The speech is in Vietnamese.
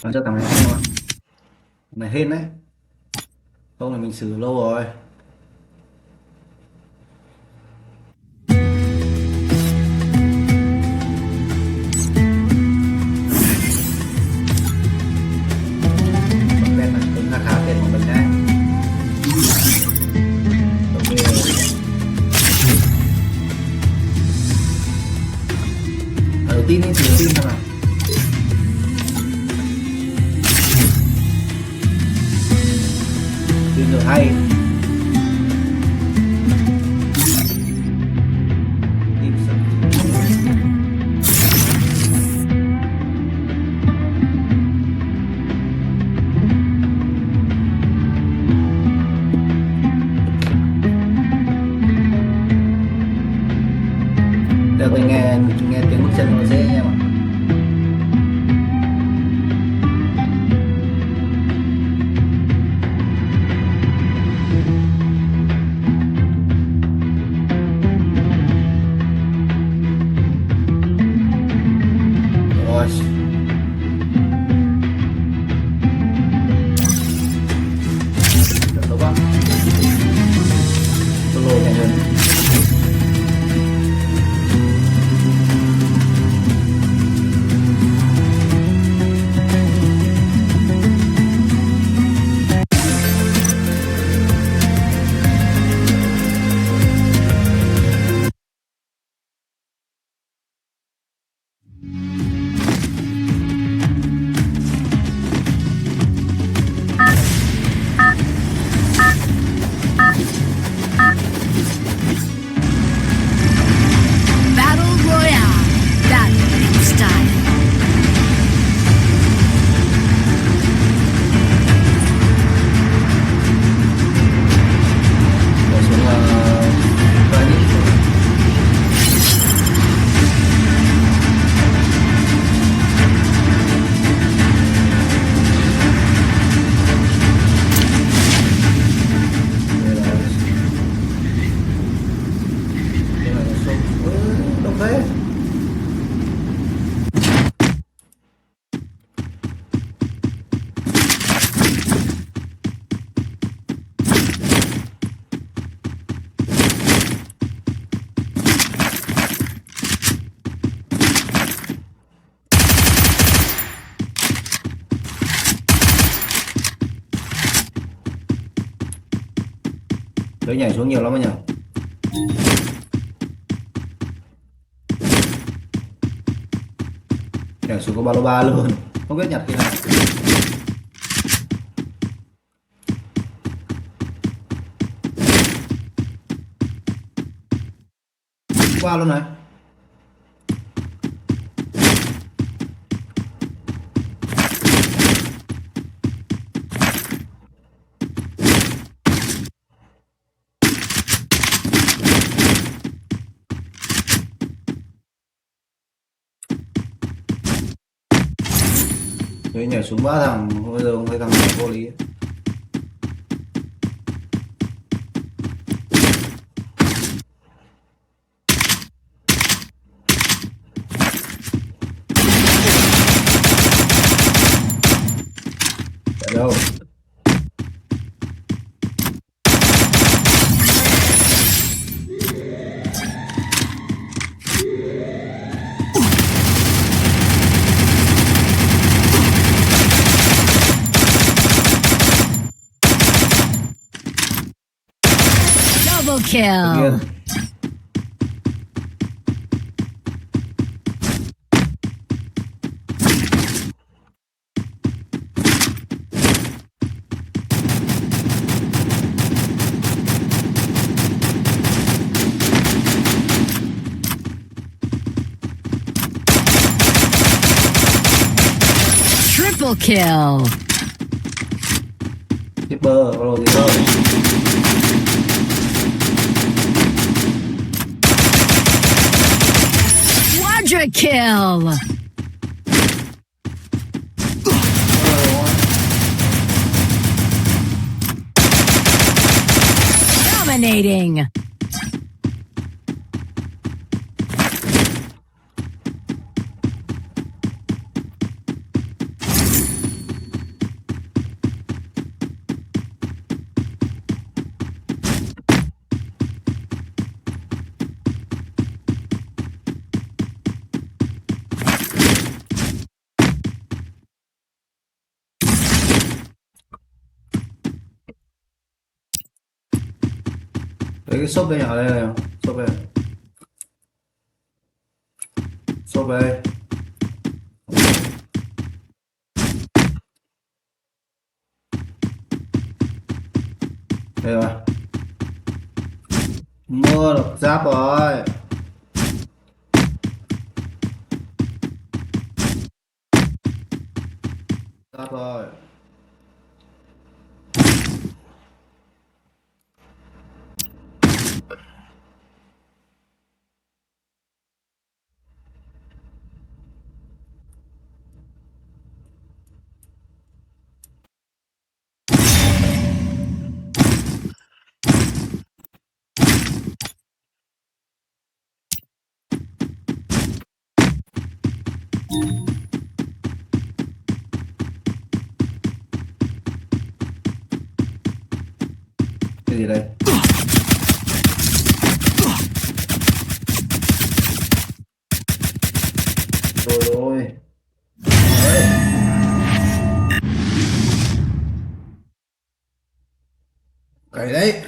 Làm cho thằng này không rồi. Thằng này hên đấy. Không là mình xử lâu rồi. Còn tên này cũng khá khá tiền của mình đấy. Ok. Đầu tiên thì đầu tiên thôi mà. Tin rồi hay. Tim sợ. Được mình nghe tiếng bước chân nó dễ nha mà. Rồi. Được đúng không? Solo nhanh hơn. Battle Royale. Battle in style. Bỏ xuống Granite. Đây là đây là số đông thế. Đấy nhảy xuống nhiều lắm anh nhỉ. Nhảy xuống có ba lô ba luôn, không biết nhặt khi nào qua luôn này. Đấy nhảy xuống ba thằng bây giờ mấy thằng này vô lý. Ở đâu Double tự kill. nhiên. Triple kill. Tipper bắt đầu tipper. Quadra kill. Dominating. Lấy cái xốp đây nhỏ đây này, xốp đây, xốp đây. Đây rồi, mua được giáp rồi. Giáp rồi. Cái gì đây? Rồi rồi. Đấy. Cày đấy.